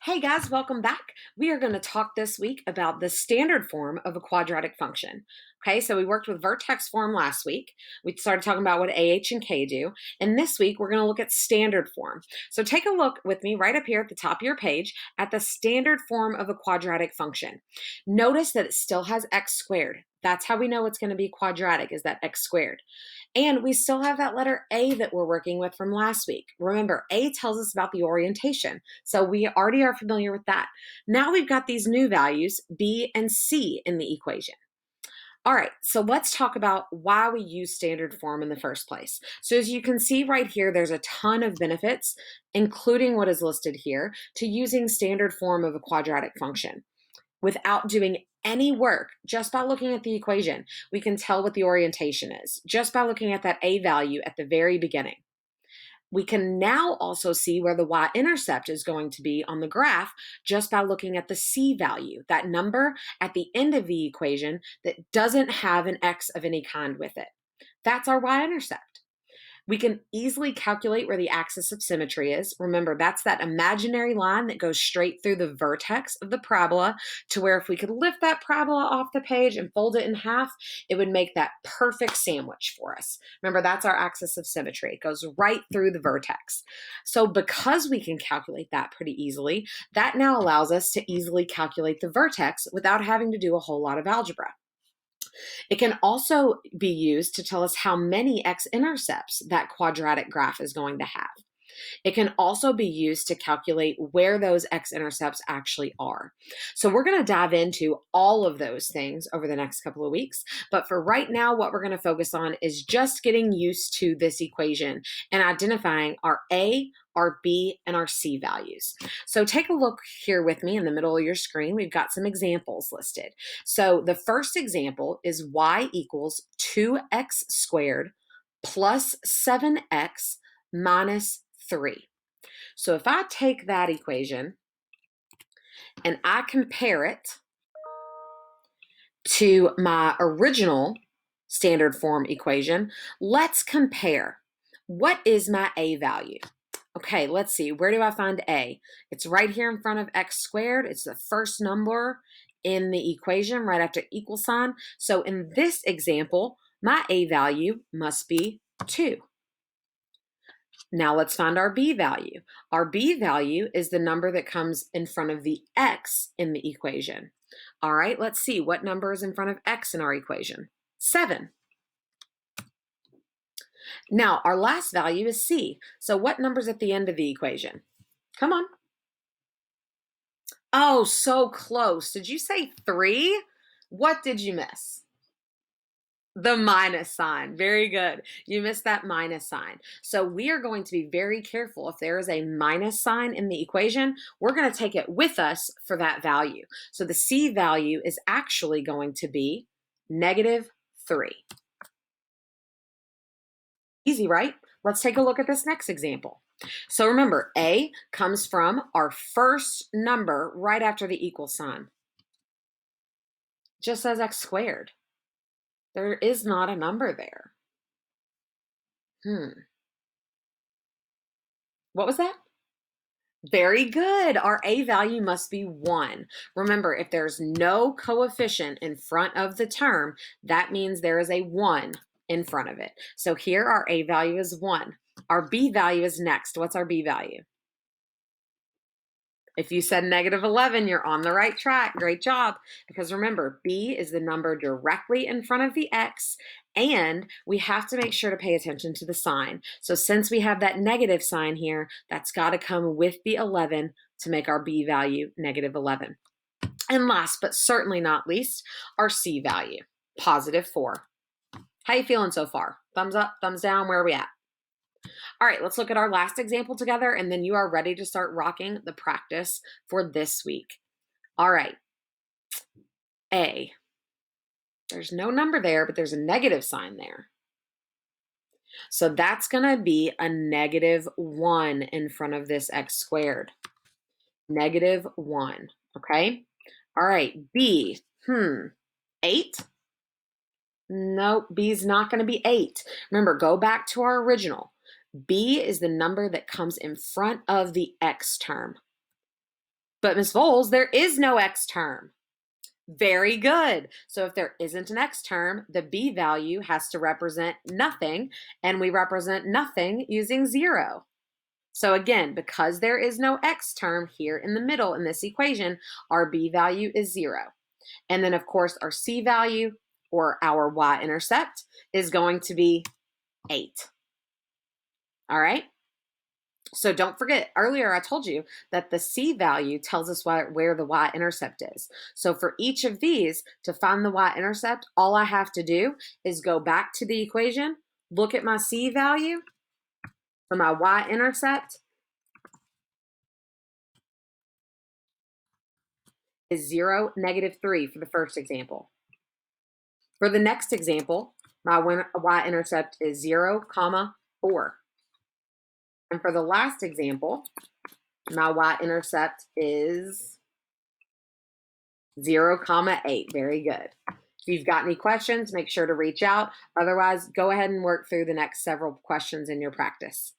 Hey guys, welcome back. We are going to talk this week about the standard form of a quadratic function. Okay, so we worked with vertex form last week. We started talking about what AH and K do. And this week we're going to look at standard form. So take a look with me right up here at the top of your page at the standard form of a quadratic function. Notice that it still has x squared. That's how we know it's going to be quadratic, is that x squared. And we still have that letter A that we're working with from last week. Remember, A tells us about the orientation. So we already are familiar with that. Now we've got these new values, B and C, in the equation. All right, so let's talk about why we use standard form in the first place. So as you can see right here, there's a ton of benefits, including what is listed here, to using standard form of a quadratic function. Without doing any work, just by looking at the equation, we can tell what the orientation is, just by looking at that A value at the very beginning. We can now also see where the y-intercept is going to be on the graph just by looking at the C value, that number at the end of the equation that doesn't have an x of any kind with it. That's our y-intercept. We can easily calculate where the axis of symmetry is. Remember, that's that imaginary line that goes straight through the vertex of the parabola, to where if we could lift that parabola off the page and fold it in half, it would make that perfect sandwich for us. Remember, that's our axis of symmetry. It goes right through the vertex. So because we can calculate that pretty easily, that now allows us to easily calculate the vertex without having to do a whole lot of algebra. It can also be used to tell us how many x-intercepts that quadratic graph is going to have. It can also be used to calculate where those x-intercepts actually are. So we're going to dive into all of those things over the next couple of weeks. But for right now, what we're going to focus on is just getting used to this equation and identifying our A, our B, and our C values. So take a look here with me in the middle of your screen. We've got some examples listed. So the first example is y equals 2x squared plus 7x minus 3. So if I take that equation and I compare it to my original standard form equation, let's compare. What is my A value? Okay, let's see. Where do I find A? It's right here in front of x squared. It's the first number in the equation right after equal sign. So in this example, my A value must be 2. Now let's find our B value. Our B value is the number that comes in front of the x in the equation. All right, let's see what number is in front of x in our equation. 7. Now our last value is C. So what number's at the end of the equation? Come on. Oh, so close. Did you say 3? What did you miss? The minus sign. Very good. You missed that minus sign. So we are going to be very careful. If there is a minus sign in the equation, we're going to take it with us for that value. So the C value is actually going to be -3. Easy, right? Let's take a look at this next example. So remember, A comes from our first number right after the equal sign. Just says x squared. There is not a number there. What was that? Very good. Our A value must be 1. Remember, if there's no coefficient in front of the term, that means there is a 1 in front of it. So here our A value is 1. Our B value is next. What's our B value? If you said -11, you're on the right track. Great job. Because remember, B is the number directly in front of the X, and we have to make sure to pay attention to the sign. So since we have that negative sign here, that's got to come with the 11 to make our B value -11. And last but certainly not least, our C value, +4. How you feeling so far? Thumbs up, thumbs down, where are we at? All right, let's look at our last example together, and then you are ready to start rocking the practice for this week. All right, A. There's no number there, but there's a negative sign there. So that's going to be a -1 in front of this x squared. -1, okay? All right, B. 8? Nope, B is not going to be 8. Remember, go back to our original. B is the number that comes in front of the x term. But Miss Voles, there is no x term. Very good. So if there isn't an x term, the b value has to represent nothing, and we represent nothing using 0. So again, because there is no x term here in the middle in this equation, our b value is 0. And then, of course, our c value, or our y-intercept, is going to be 8. All right? So don't forget, earlier I told you that the c value tells us where the y-intercept is. So for each of these, to find the y-intercept, all I have to do is go back to the equation, look at my c value for my y-intercept is 0, -3 for the first example. For the next example, my y-intercept is 0, 4. And for the last example, my y-intercept is 0, 8. Very good. If you've got any questions, make sure to reach out. Otherwise, go ahead and work through the next several questions in your practice.